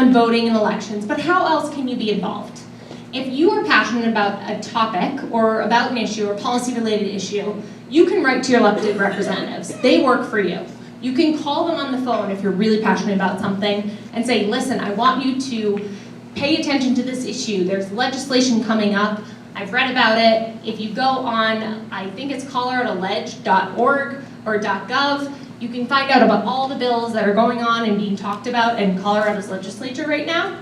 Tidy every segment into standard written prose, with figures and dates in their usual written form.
on voting in elections, but how else can you be involved? If you are passionate about a topic or about an issue or policy-related issue, you can write to your elected representatives. They work for you. You can call them on the phone if you're really passionate about something and say, listen, I want you to pay attention to this issue. There's legislation coming up. I've read about it. If you go on, I think it's coloradoledge.org or .gov, you can find out about all the bills that are going on and being talked about in Colorado's legislature right now.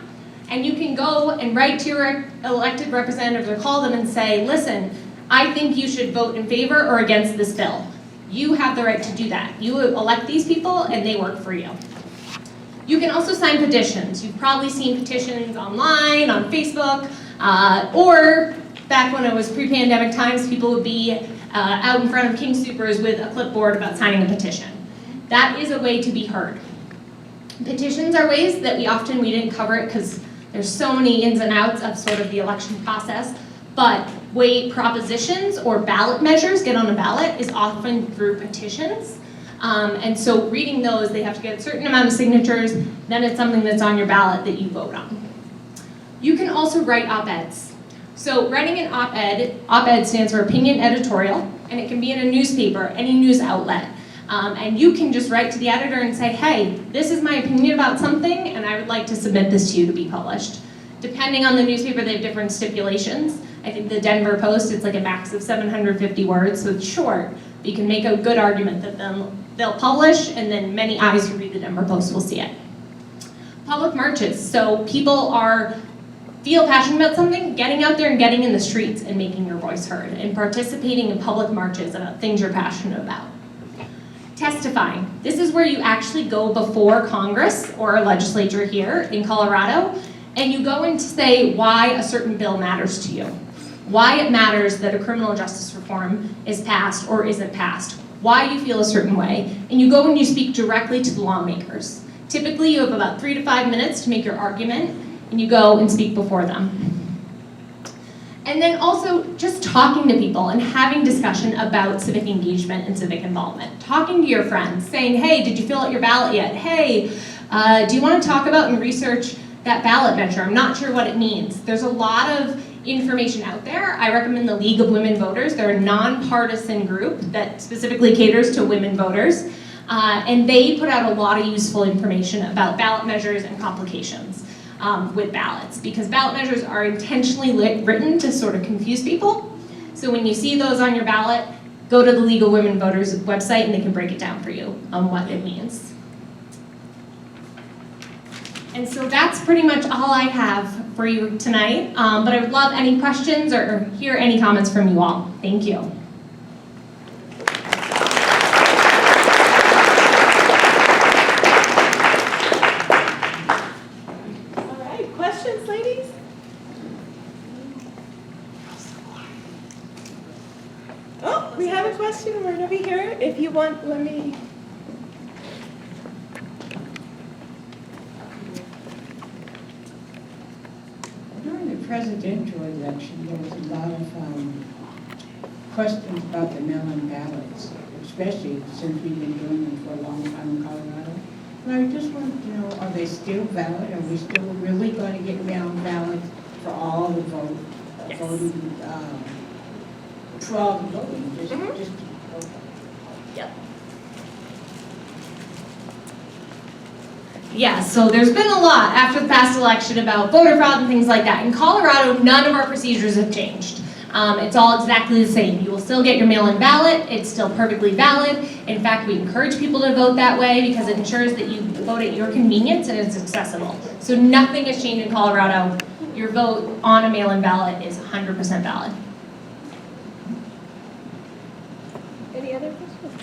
And you can go and write to your elected representatives or call them and say, listen, I think you should vote in favor or against this bill. You have the right to do that. You elect these people and they work for you. You can also sign petitions. You've probably seen petitions online, on Facebook, or back when it was pre-pandemic times, people would be out in front of King Soopers with a clipboard about signing a petition. That is a way to be heard. Petitions are ways that we didn't cover it because there's so many ins and outs of sort of the election process, but way propositions or ballot measures get on a ballot is often through petitions. And so reading those, they have to get a certain amount of signatures, then it's something that's on your ballot that you vote on. You can also write op-eds. So writing an op-ed stands for opinion editorial, and it can be in a newspaper, any news outlet. And you can just write to the editor and say, hey, this is my opinion about something, and I would like to submit this to you to be published. Depending on the newspaper, they have different stipulations. I think the Denver Post, it's like a max of 750 words, so it's short. But you can make a good argument that they'll publish, and then many eyes who read the Denver Post will see it. Public marches. So people feel passionate about something, getting out there and getting in the streets and making your voice heard, and participating in public marches about things you're passionate about. Testifying. This is where you actually go before Congress or a legislature here in Colorado, and you go in to say why a certain bill matters to you. Why it matters that a criminal justice reform is passed or isn't passed. Why you feel a certain way. And you go and you speak directly to the lawmakers. Typically you have about 3 to 5 minutes to make your argument, and you go and speak before them. And then also just talking to people and having discussion about civic engagement and civic involvement. Talking to your friends, saying, hey, did you fill out your ballot yet? Hey, do you want to talk about and research that ballot measure? I'm not sure what it means. There's a lot of information out there. I recommend the League of Women Voters. They're a nonpartisan group that specifically caters to women voters. And they put out a lot of useful information about ballot measures and complications. With ballots, because ballot measures are intentionally written to sort of confuse people. So when you see those on your ballot, go to the League of Women Voters website and they can break it down for you on what it means. And so that's pretty much all I have for you tonight, but I would love any questions or hear any comments from you all. Thank you. We're over here. If you want, let me. During the presidential election, there was a lot of questions about the mail-in ballots, especially since we've been doing them for a long time in Colorado. And I just wanted to know, are they still valid? Are we still really going to get mail-in ballots for all the voting? For all the voting, just Yep. Yeah, so there's been a lot after the past election about voter fraud and things like that. In Colorado, none of our procedures have changed. It's all exactly the same. You will still get your mail-in ballot. It's still perfectly valid. In fact, we encourage people to vote that way because it ensures that you vote at your convenience and it's accessible. So nothing has changed in Colorado. Your vote on a mail-in ballot is 100% valid. Any other questions?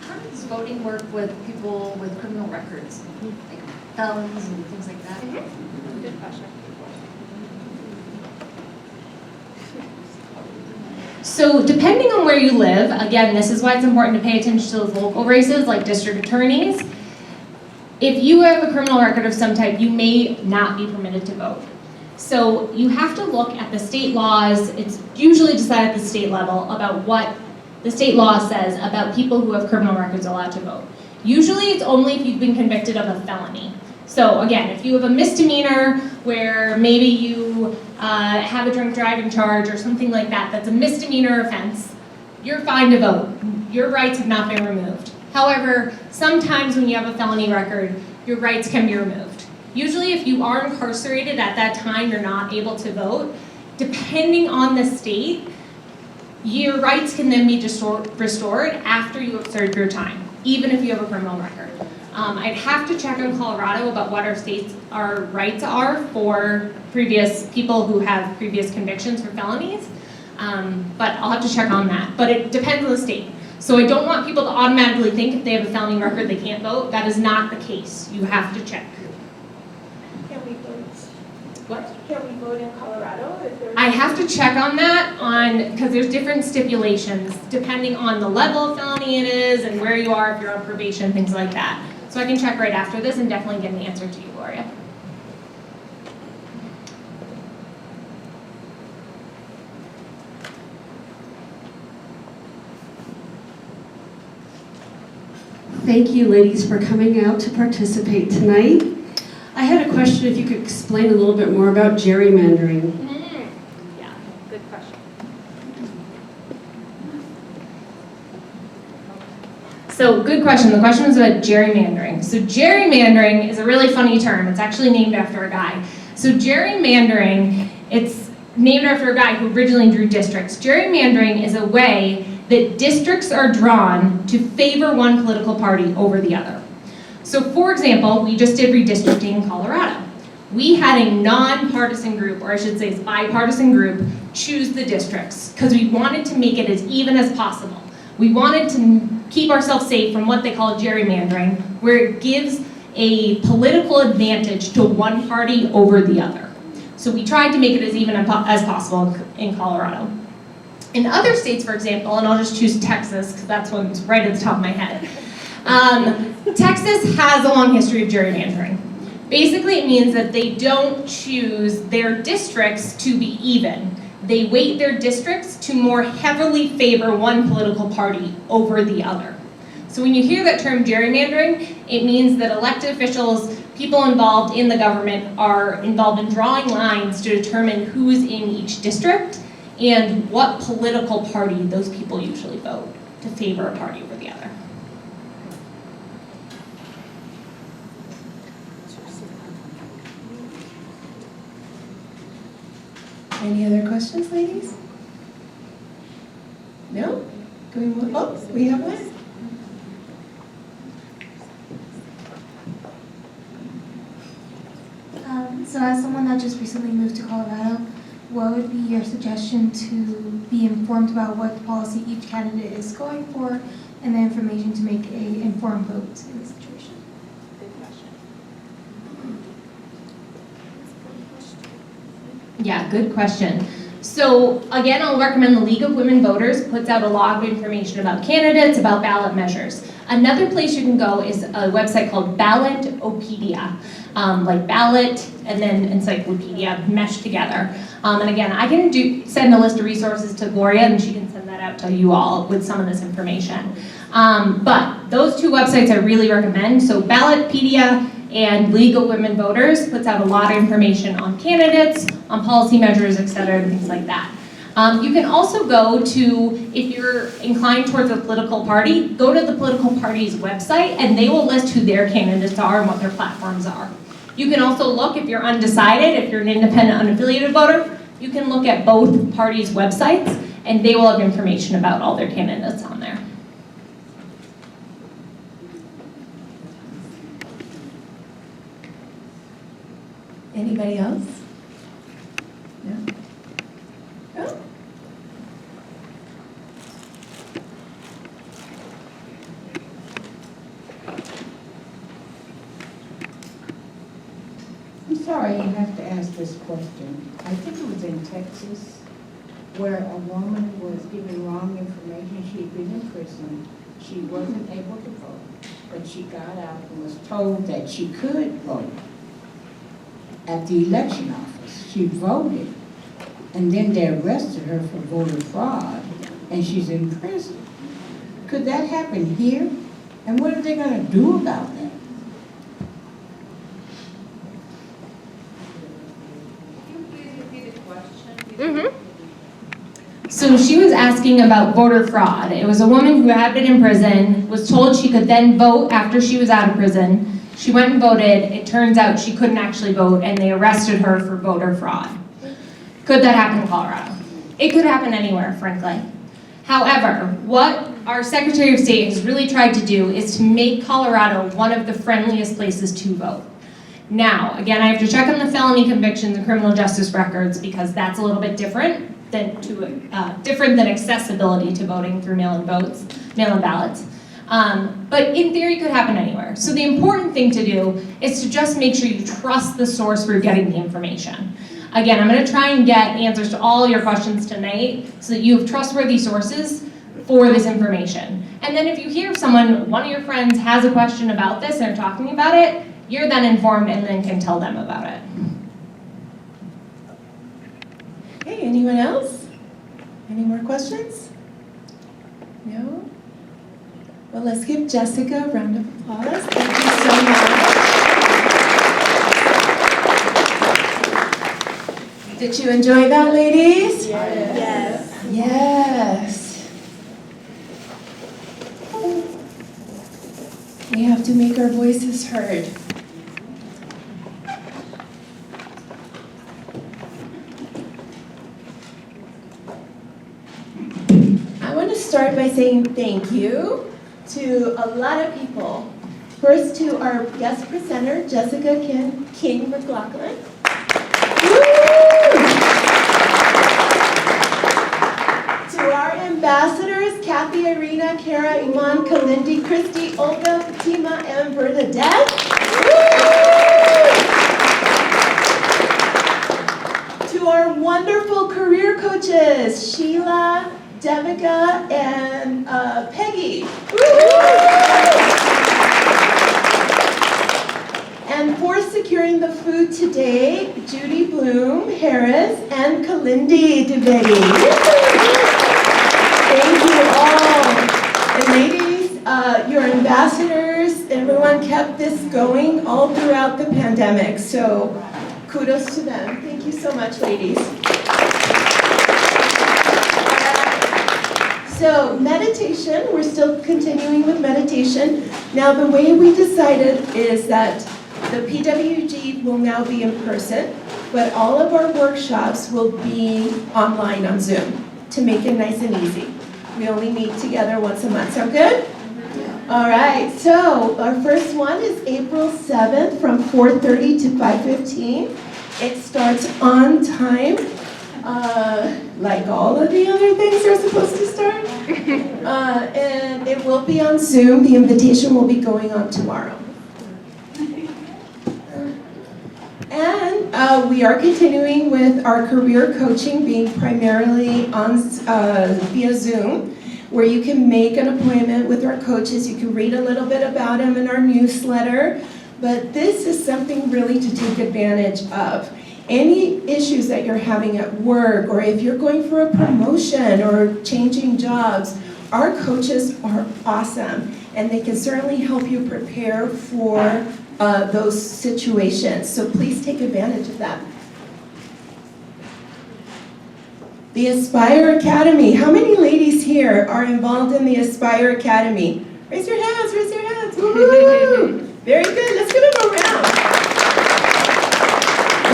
How does voting work with people with criminal records, like felons and things like that? Good question. So depending on where you live, again, this is why it's important to pay attention to those local races like district attorneys. If you have a criminal record of some type, you may not be permitted to vote. So you have to look at the state laws. It's usually decided at the state level about what the state law says about people who have criminal records allowed to vote. Usually it's only if you've been convicted of a felony. So again, if you have a misdemeanor where maybe you have a drunk driving charge or something like that, that's a misdemeanor offense, you're fine to vote. Your rights have not been removed. However, sometimes when you have a felony record, your rights can be removed. Usually if you are incarcerated at that time, you're not able to vote. Depending on the state, your rights can then be restored after you have served your time, even if you have a criminal record. I'd have to check on Colorado about what our rights are for previous people who have previous convictions for felonies, but I'll have to check on that. But it depends on the state. So I don't want people to automatically think if they have a felony record they can't vote. That is not the case. You have to check. Can we vote? What? Can we vote in Colorado if there's? I have to check on that because there's different stipulations depending on the level of felony it is and where you are, if you're on probation, things like that. So I can check right after this and definitely get an answer to you, Gloria. Thank you, ladies, for coming out to participate tonight. I had a question if you could explain a little bit more about gerrymandering. Yeah, good question. So good question. The question was about gerrymandering. So gerrymandering is a really funny term. It's actually named after a guy. So gerrymandering, it's named after a guy who originally drew districts. Gerrymandering is a way that districts are drawn to favor one political party over the other. So for example, we just did redistricting in Colorado. We had a non-partisan group, or I should say bipartisan group, choose the districts because we wanted to make it as even as possible. We wanted to keep ourselves safe from what they call gerrymandering, where it gives a political advantage to one party over the other. So we tried to make it as even as possible in Colorado. In other states, for example, and I'll just choose Texas because that's one's right at the top of my head. Texas has a long history of gerrymandering. Basically, it means that they don't choose their districts to be even. They weight their districts to more heavily favor one political party over the other. So when you hear that term gerrymandering, it means that elected officials, people involved in the government, are involved in drawing lines to determine who's in each district and what political party those people usually vote to favor a party over the other. Any other questions, ladies? No? Can we move? Oh, we have one. So as someone that just recently moved to Colorado, what would be your suggestion to be informed about what policy each candidate is going for and the information to make an informed vote in this situation? Good question. Yeah, good question. So again, I'll recommend the League of Women Voters puts out a lot of information about candidates, about ballot measures. Another place you can go is a website called Ballotopedia, like ballot and then encyclopedia meshed together. And again, I can send a list of resources to Gloria and she can send that out to you all with some of this information. But those two websites I really recommend. So Ballotpedia and League of Women Voters puts out a lot of information on candidates, on policy measures, et cetera, and things like that. You can also go to, if you're inclined towards a political party, go to the political party's website and they will list who their candidates are and what their platforms are. You can also look, if you're undecided, if you're an independent, unaffiliated voter, you can look at both parties' websites and they will have information about all their candidates on there. Anybody else? No? No? I'm sorry, I have to ask this question. I think it was in Texas where a woman was given wrong information. She had been in prison. She wasn't able to vote, but she got out and was told that she could vote at the election office. she voted, and then they arrested her for voter fraud, and she's in prison. Could that happen here? And what are they gonna do about that? So she was asking about voter fraud. It was a woman who had been in prison, was told she could then vote after she was out of prison. She went and voted. It turns out she couldn't actually vote, and they arrested her for voter fraud. Could that happen in Colorado? It could happen anywhere, frankly. However, what our Secretary of State has really tried to do is to make Colorado one of the friendliest places to vote. Now, again, I have to check on the felony convictions and criminal justice records because that's a little bit different than accessibility to voting through mail-in ballots. But in theory, it could happen anywhere. So the important thing to do is to just make sure you trust the source where you're getting the information. Again, I'm going to try and get answers to all your questions tonight so that you have trustworthy sources for this information. And then if you hear one of your friends has a question about this and they're talking about it, you're then informed and then can tell them about it. Okay, anyone else? Any more questions? No? Well, let's give Jessica a round of applause. Thank you so much. Did you enjoy that, ladies? Yes. Yes. We have to make our voices heard. I want to start by saying thank you to a lot of people. First to our guest presenter, Jessica King McLaughlin. To our ambassadors, Kathy, Irina, Kara, Iman, Kalindi, Christy, Olga, Fatima, and Bernadette. To our wonderful career coaches, Sheila, Devika, and Peggy. And for securing the food today, Judy Bloom, Harris, and Kalindi Duvegi. Thank you all. And ladies, your ambassadors, everyone kept this going all throughout the pandemic. So kudos to them. Thank you so much, ladies. So meditation, we're still continuing with meditation. Now the way we decided is that the PWG will now be in person, but all of our workshops will be online on Zoom to make it nice and easy. We only meet together once a month. Sound good? All right, so our first one is April 7th from 4:30 to 5:15. It starts on time. Like all of the other things are supposed to start. And it will be on Zoom. The invitation will be going on tomorrow. And we are continuing with our career coaching being primarily on via Zoom, where you can make an appointment with our coaches. You can read a little bit about them in our newsletter. But this is something really to take advantage of. Any issues that you're having at work, or if you're going for a promotion or changing jobs, our coaches are awesome, and they can certainly help you prepare for those situations. So please take advantage of that. The Aspire Academy. How many ladies here are involved in the Aspire Academy? Raise your hands, raise your hands. Woo-hoo! Very good, let's give them a round.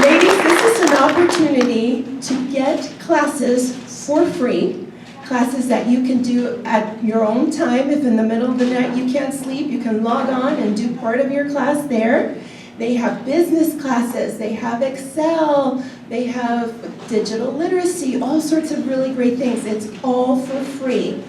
Ladies, this is an opportunity to get classes for free, classes that you can do at your own time. If in the middle of the night you can't sleep, you can log on and do part of your class there. They have business classes, they have Excel, they have digital literacy, all sorts of really great things. It's all for free.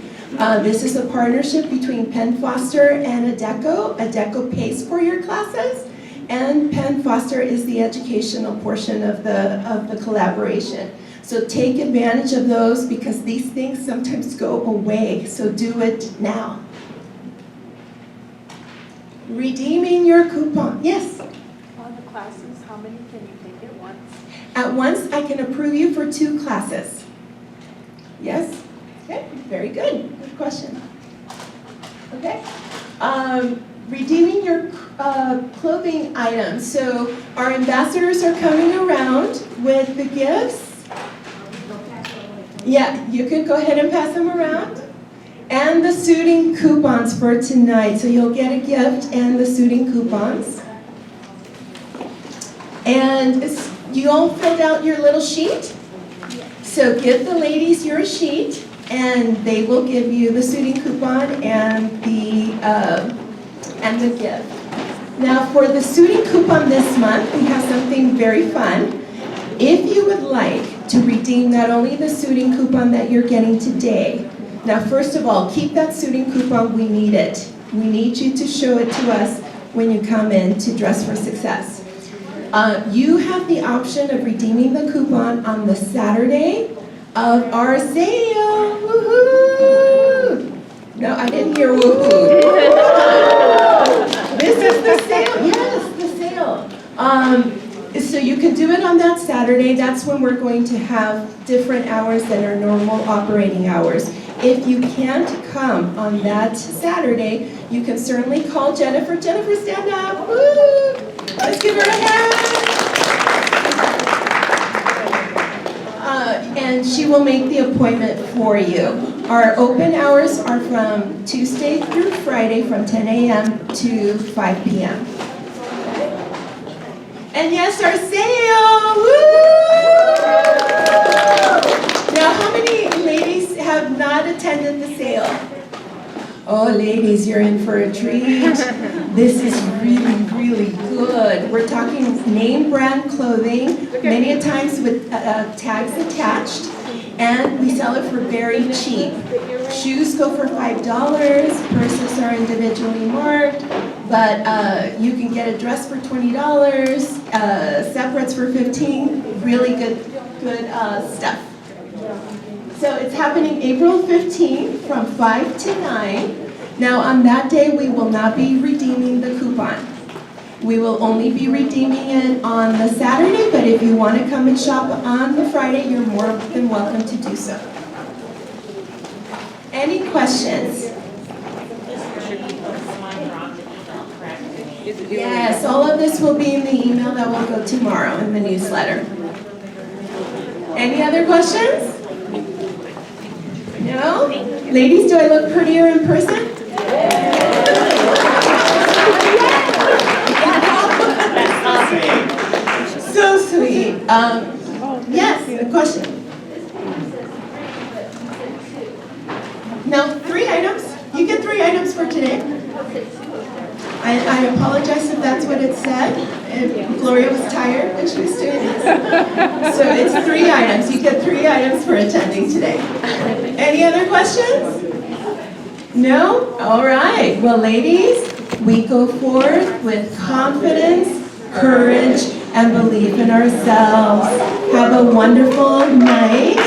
This is a partnership between Penn Foster and Adecco. Adecco pays for your classes, and Penn Foster is the educational portion of the collaboration. So take advantage of those because these things sometimes go away, so do it now. Redeeming your coupon, yes? On the classes, how many can you take at once? At once, I can approve you for 2 classes. Yes? Okay, very good. Good question. Okay. Redeeming your clothing items. So our ambassadors are coming around with the gifts. Yeah, you can go ahead and pass them around. And the suiting coupons for tonight. So you'll get a gift and the suiting coupons. And you all filled out your little sheet? So give the ladies your sheet and they will give you the suiting coupon and the gift. Now for the suiting coupon this month, we have something very fun. If you would like to redeem not only the suiting coupon that you're getting today, now first of all, keep that suiting coupon, we need it. We need you to show it to us when you come in to Dress for Success. You have the option of redeeming the coupon on the Saturday of our sale. Woohoo! No, I didn't hear woohoo. This is the sale, yes, the sale. So you can do it on that Saturday. That's when we're going to have different hours than our normal operating hours. If you can't come on that Saturday, you can certainly call Jennifer. Jennifer, stand up. Woo! Let's give her a hand. And she will make the appointment for you. Our open hours are from Tuesday through Friday from 10 a.m. to 5 p.m. And yes, our sale! Woo! Now, how many ladies have not attended the sale? Oh, ladies, you're in for a treat. This is really, really good. We're talking name brand clothing, many a times with tags attached, and we sell it for very cheap. Shoes go for $5, purses are individually marked, but you can get a dress for $20, separates for $15, really good stuff. So it's happening April 15th from 5 to 9. Now on that day, we will not be redeeming the coupon. We will only be redeeming it on the Saturday, but if you want to come and shop on the Friday, you're more than welcome to do so. Any questions? Yes, all of this will be in the email that will go tomorrow in the newsletter. Any other questions? No? Ladies, do I look prettier in person? So sweet. Yes, a question. No, 3 items? You get 3 items for today. I apologize if that's what it said. Gloria was tired when she was doing this. So it's 3 items. You get 3 items for attending today. Any other questions? No? All right. Well, ladies, we go forth with confidence, courage, and belief in ourselves. Have a wonderful night.